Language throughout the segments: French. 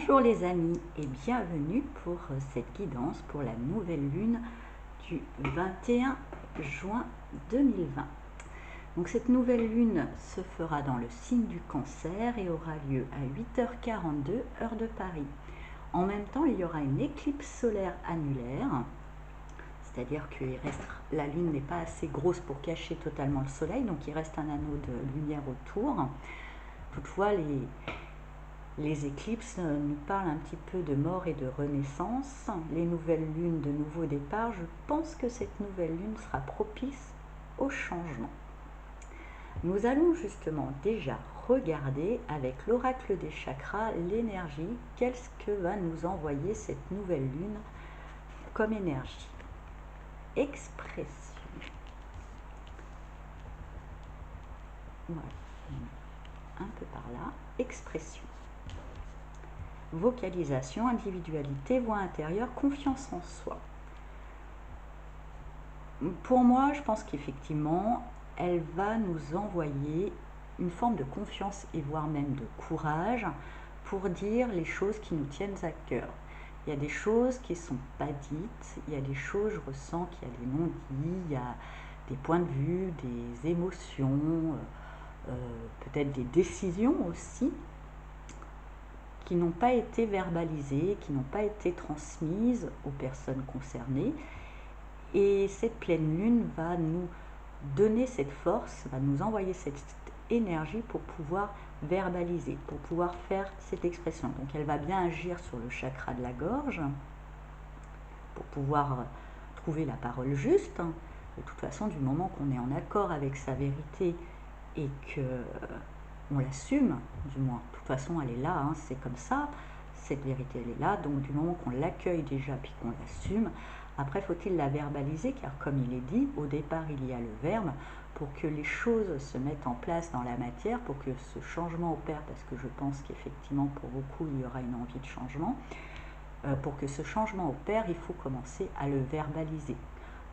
Bonjour les amis et bienvenue pour cette guidance pour la nouvelle lune du 21 juin 2020. Donc cette nouvelle lune se fera dans le signe du Cancer et aura lieu à 8h42 heure de Paris. En même temps, il y aura une éclipse solaire annulaire, c'est-à-dire que la lune n'est pas assez grosse pour cacher totalement le soleil, donc il reste un anneau de lumière autour. Toutefois, les éclipses nous parlent un petit peu de mort et de renaissance. Les nouvelles lunes de nouveau départ, je pense que cette nouvelle lune sera propice au changement. Nous allons justement déjà regarder avec l'oracle des chakras l'énergie, qu'est-ce que va nous envoyer cette nouvelle lune comme énergie. Expression. Voilà, un peu par là. Expression. Vocalisation, individualité, voix intérieure, confiance en soi. Pour moi, je pense qu'effectivement, elle va nous envoyer une forme de confiance et voire même de courage pour dire les choses qui nous tiennent à cœur. Il y a des choses qui ne sont pas dites, il y a des choses, je ressens qu'il y a des non-dits, il y a des points de vue, des émotions, peut-être des décisions aussi, qui n'ont pas été verbalisées, qui n'ont pas été transmises aux personnes concernées. Et cette pleine lune va nous donner cette force, va nous envoyer cette énergie pour pouvoir verbaliser, pour pouvoir faire cette expression. Donc elle va bien agir sur le chakra de la gorge pour pouvoir trouver la parole juste. De toute façon, du moment qu'on est en accord avec sa vérité et que on l'assume, du moins, de toute façon elle est là, hein, c'est comme ça, cette vérité elle est là, donc du moment qu'on l'accueille déjà puis qu'on l'assume, après faut-il la verbaliser, car comme il est dit, au départ il y a le verbe, pour que les choses se mettent en place dans la matière, pour que ce changement opère, parce que je pense qu'effectivement pour beaucoup il y aura une envie de changement, pour que ce changement opère, il faut commencer à le verbaliser.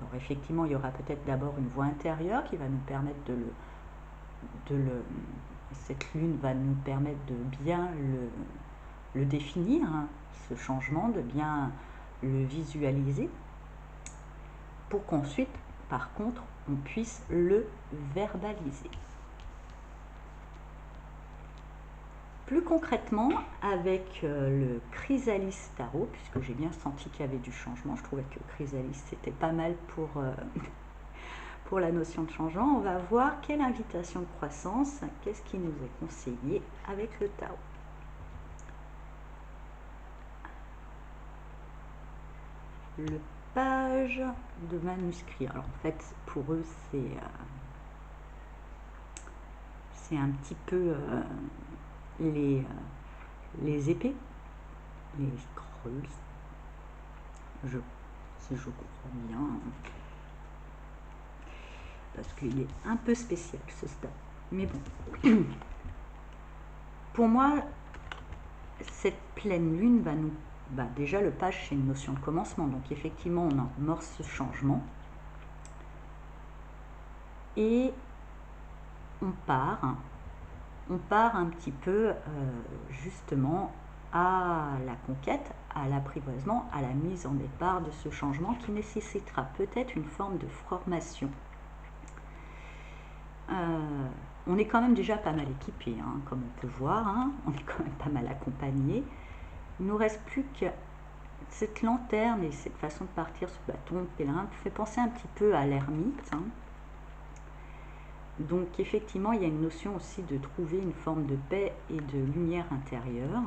Alors effectivement il y aura peut-être d'abord une voix intérieure qui va nous permettre cette lune va nous permettre de bien le définir, hein, ce changement, de bien le visualiser, pour qu'ensuite, par contre, on puisse le verbaliser. Plus concrètement, avec le Chrysalis Tarot, puisque j'ai bien senti qu'il y avait du changement, je trouvais que Chrysalis c'était pas mal pour la notion de changement, on va voir quelle invitation de croissance, qu'est-ce qui nous est conseillé avec le Tao. Le page de manuscrit. Alors en fait, pour eux, c'est un petit peu les épées, les scrolls, si je comprends bien, parce qu'il est un peu spécial ce stade. Mais bon, pour moi, cette pleine lune va nous... déjà, le page, c'est une notion de commencement, donc effectivement, on amorce ce changement. Et on part un petit peu justement à la conquête, à l'apprivoisement, à la mise en départ de ce changement qui nécessitera peut-être une forme de formation. On est quand même déjà pas mal équipé, hein, comme on peut voir, hein, on est quand même pas mal accompagné. Il ne nous reste plus que cette lanterne et cette façon de partir ce bâton de pèlerin fait penser un petit peu à l'ermite, hein. Donc effectivement, il y a une notion aussi de trouver une forme de paix et de lumière intérieure,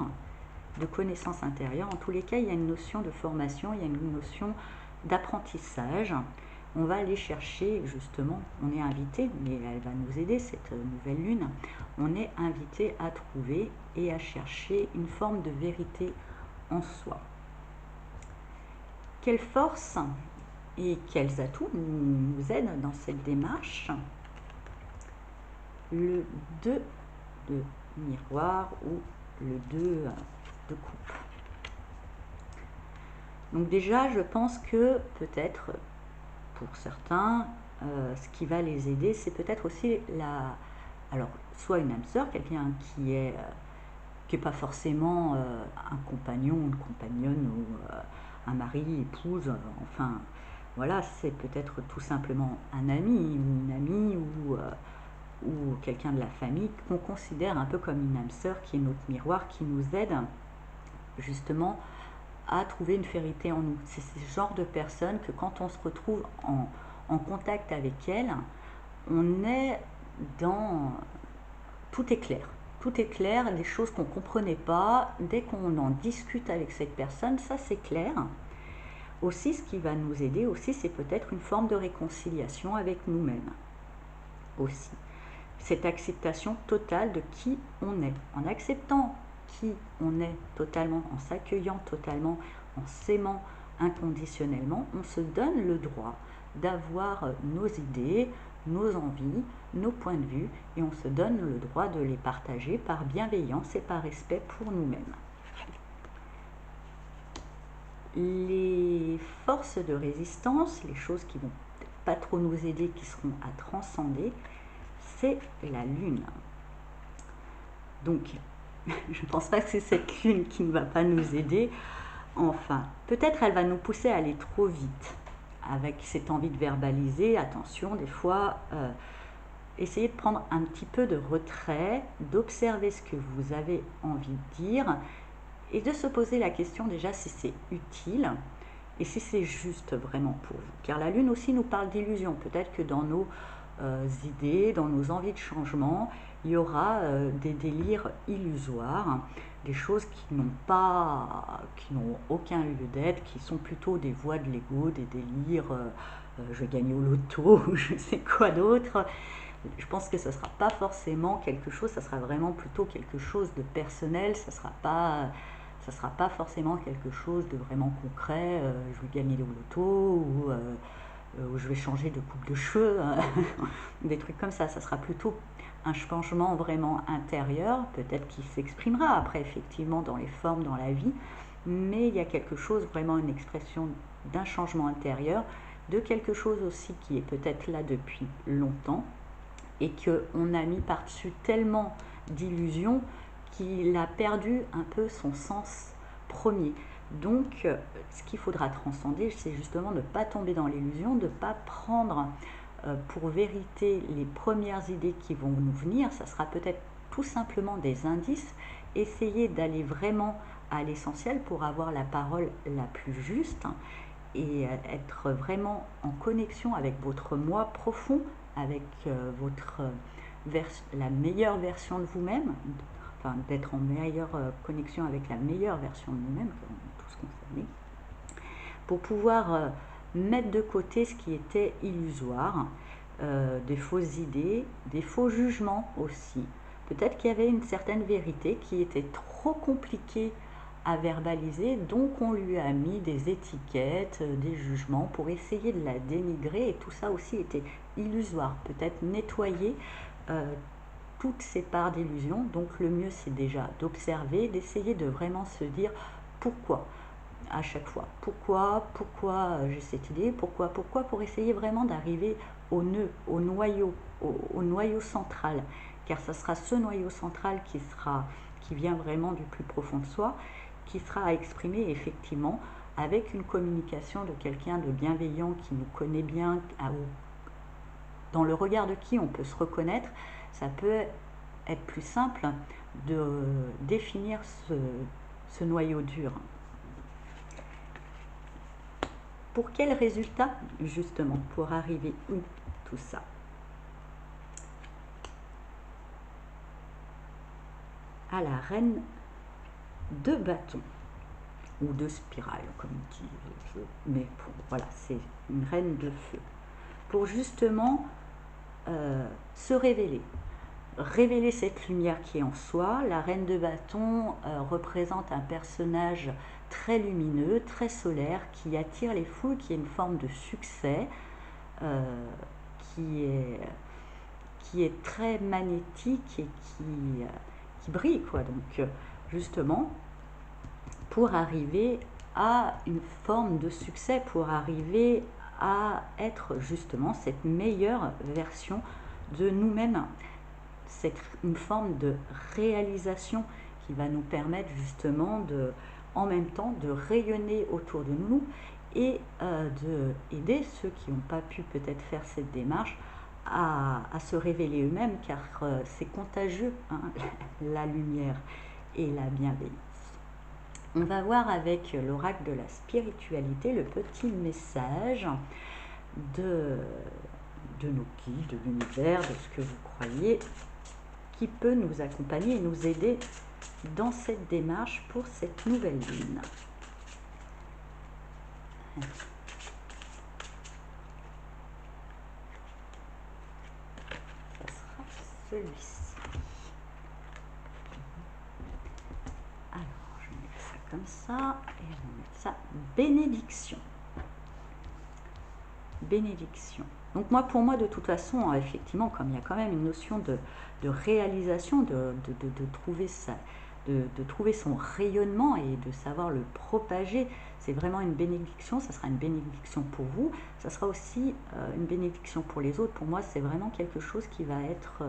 de connaissance intérieure. En tous les cas, il y a une notion de formation, il y a une notion d'apprentissage. On va aller chercher, justement, on est invité, mais elle va nous aider, cette nouvelle lune, on est invité à trouver et à chercher une forme de vérité en soi. Quelle force et quels atouts nous aident dans cette démarche? Le 2 de miroir ou le 2 de coupe. Donc déjà, je pense que peut-être pour certains, ce qui va les aider, c'est peut-être aussi alors soit une âme sœur, quelqu'un qui est qui n'est pas forcément un compagnon, une compagnonne ou un mari, épouse, enfin voilà, c'est peut-être tout simplement un ami ou une amie ou quelqu'un de la famille qu'on considère un peu comme une âme sœur qui est notre miroir, qui nous aide justement à trouver une vérité en nous. C'est ce genre de personnes que quand on se retrouve en contact avec elles, on est dans... Tout est clair. Tout est clair, des choses qu'on ne comprenait pas, dès qu'on en discute avec cette personne, ça c'est clair. Aussi, ce qui va nous aider aussi, c'est peut-être une forme de réconciliation avec nous-mêmes. Aussi. Cette acceptation totale de qui on est. En acceptant qui on est totalement, en s'accueillant totalement, en s'aimant inconditionnellement, on se donne le droit d'avoir nos idées, nos envies, nos points de vue, et on se donne le droit de les partager par bienveillance et par respect pour nous-mêmes. Les forces de résistance, les choses qui vont pas trop nous aider, qui seront à transcender, c'est la lune. Donc, je ne pense pas que c'est cette lune qui ne va pas nous aider. Enfin, peut-être elle va nous pousser à aller trop vite, avec cette envie de verbaliser. Attention, des fois, essayez de prendre un petit peu de retrait, d'observer ce que vous avez envie de dire, et de se poser la question déjà si c'est utile, et si c'est juste vraiment pour vous. Car la lune aussi nous parle d'illusions. Peut-être que dans nos idées, dans nos envies de changement, il y aura des délires illusoires, des choses qui n'ont aucun lieu d'être, qui sont plutôt des voies de l'ego, des délires, je vais gagner au loto, ou je sais quoi d'autre. Je pense que ce ne sera pas forcément quelque chose, ça sera vraiment plutôt quelque chose de personnel, ça sera pas forcément quelque chose de vraiment concret, je vais gagner au loto, ou je vais changer de coupe de cheveux, des trucs comme ça sera plutôt un changement vraiment intérieur, peut-être qui s'exprimera après effectivement dans les formes, dans la vie, mais il y a quelque chose, vraiment une expression d'un changement intérieur, de quelque chose aussi qui est peut-être là depuis longtemps, et qu'on a mis par-dessus tellement d'illusions qu'il a perdu un peu son sens premier. Donc, ce qu'il faudra transcender, c'est justement de ne pas tomber dans l'illusion, de ne pas prendre pour vérité les premières idées qui vont nous venir. Ça sera peut-être tout simplement des indices. Essayez d'aller vraiment à l'essentiel pour avoir la parole la plus juste et être vraiment en connexion avec votre moi profond, avec la meilleure version de vous-même, enfin d'être en meilleure connexion avec la meilleure version de nous-mêmes, tous concernés, pour pouvoir mettre de côté ce qui était illusoire, des fausses idées, des faux jugements aussi. Peut-être qu'il y avait une certaine vérité qui était trop compliquée à verbaliser, donc on lui a mis des étiquettes, des jugements pour essayer de la dénigrer, et tout ça aussi était illusoire. Peut-être nettoyer toutes ces parts d'illusion. Donc le mieux c'est déjà d'observer, d'essayer de vraiment se dire pourquoi à chaque fois, pourquoi j'ai cette idée, pourquoi, pour essayer vraiment d'arriver au nœud, au noyau central, car ça sera ce noyau central qui vient vraiment du plus profond de soi, qui sera à exprimer effectivement avec une communication de quelqu'un de bienveillant qui nous connaît bien, dans le regard de qui on peut se reconnaître. Ça peut être plus simple de définir ce noyau dur. Pour quel résultat, justement, pour arriver où tout ça? À la reine de bâton, ou de spirale, comme dit le jeu, mais voilà, c'est une reine de feu. Pour justement se révéler cette lumière qui est en soi. La reine de bâton représente un personnage très lumineux, très solaire, qui attire les foules, qui est une forme de succès, qui est très magnétique et qui brille, quoi. Donc justement, pour arriver à une forme de succès, pour arriver à être justement cette meilleure version de nous-mêmes, c'est une forme de réalisation qui va nous permettre justement en même temps de rayonner autour de nous et d'aider ceux qui n'ont pas pu peut-être faire cette démarche à se révéler eux-mêmes, car c'est contagieux, hein, la lumière et la bienveillance. On va voir avec l'oracle de la spiritualité le petit message de nos guides, de l'univers, de ce que vous croyez, qui peut nous accompagner et nous aider dans cette démarche pour cette nouvelle lune. Ça sera celui-ci. Alors, je vais mettre ça comme ça, et je vais mettre ça bénédiction. Bénédiction. Donc pour moi, de toute façon, effectivement, comme il y a quand même une notion de réalisation, de trouver de trouver son rayonnement et de savoir le propager, c'est vraiment une bénédiction. Ça sera une bénédiction pour vous, ça sera aussi une bénédiction pour les autres. Pour moi, c'est vraiment quelque chose qui va être,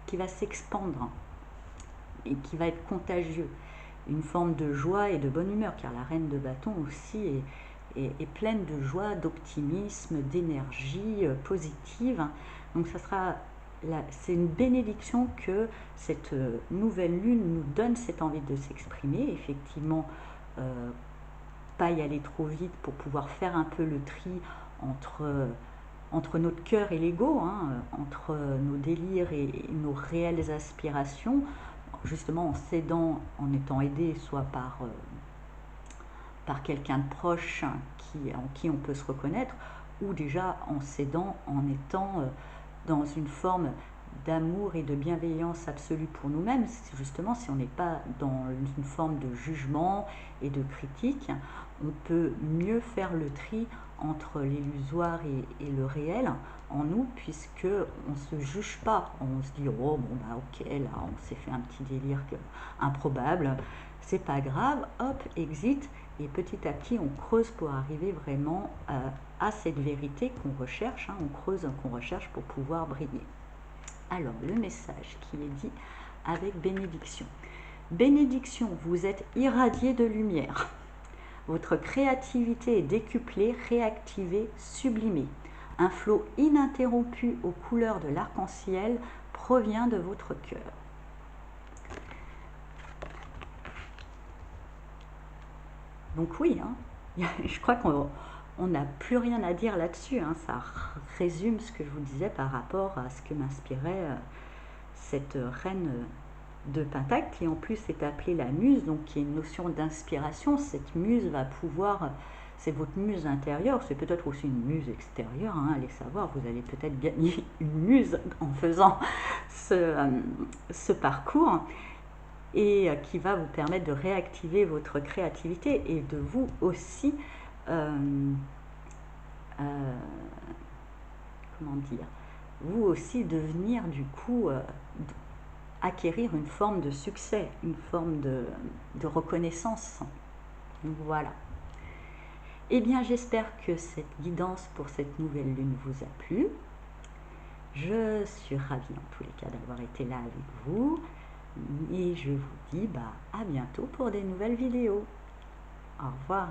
qui va s'expandre et qui va être contagieux. Une forme de joie et de bonne humeur, car la reine de bâton aussi est pleine de joie, d'optimisme, d'énergie positive. Donc ça sera, c'est une bénédiction que cette nouvelle lune nous donne cette envie de s'exprimer. Effectivement, pas y aller trop vite pour pouvoir faire un peu le tri entre notre cœur et l'ego, hein, entre nos délires et nos réelles aspirations, justement en s'aidant, en étant aidé soit par quelqu'un de proche en qui on peut se reconnaître, ou déjà en s'aidant, en étant dans une forme d'amour et de bienveillance absolue pour nous-mêmes. Justement, si on n'est pas dans une forme de jugement et de critique, on peut mieux faire le tri entre l'illusoire et le réel en nous, puisque on ne se juge pas. On se dit, oh bon bah ok, là on s'est fait un petit délire improbable, c'est pas grave, hop, exit, et petit à petit on creuse pour arriver vraiment à cette vérité qu'on recherche, hein, on creuse, qu'on recherche pour pouvoir briller. Alors, le message qui est dit avec bénédiction. Bénédiction, vous êtes irradié de lumière. Votre créativité est décuplée, réactivée, sublimée. Un flot ininterrompu aux couleurs de l'arc-en-ciel provient de votre cœur. Donc oui, hein, je crois qu'on n'a plus rien à dire là-dessus, hein. Ça résume ce que je vous disais par rapport à ce que m'inspirait cette reine de Pentacle, qui en plus est appelée la muse, donc qui est une notion d'inspiration. Cette muse va pouvoir, c'est votre muse intérieure, c'est peut-être aussi une muse extérieure, hein, allez savoir, vous allez peut-être gagner une muse en faisant ce parcours, et qui va vous permettre de réactiver votre créativité et de vous aussi comment dire, vous aussi devenir du coup acquérir une forme de succès, une forme de reconnaissance. Voilà. Eh bien, j'espère que cette guidance pour cette nouvelle lune vous a plu. Je suis ravie en tous les cas d'avoir été là avec vous. Et je vous dis à bientôt pour des nouvelles vidéos. Au revoir.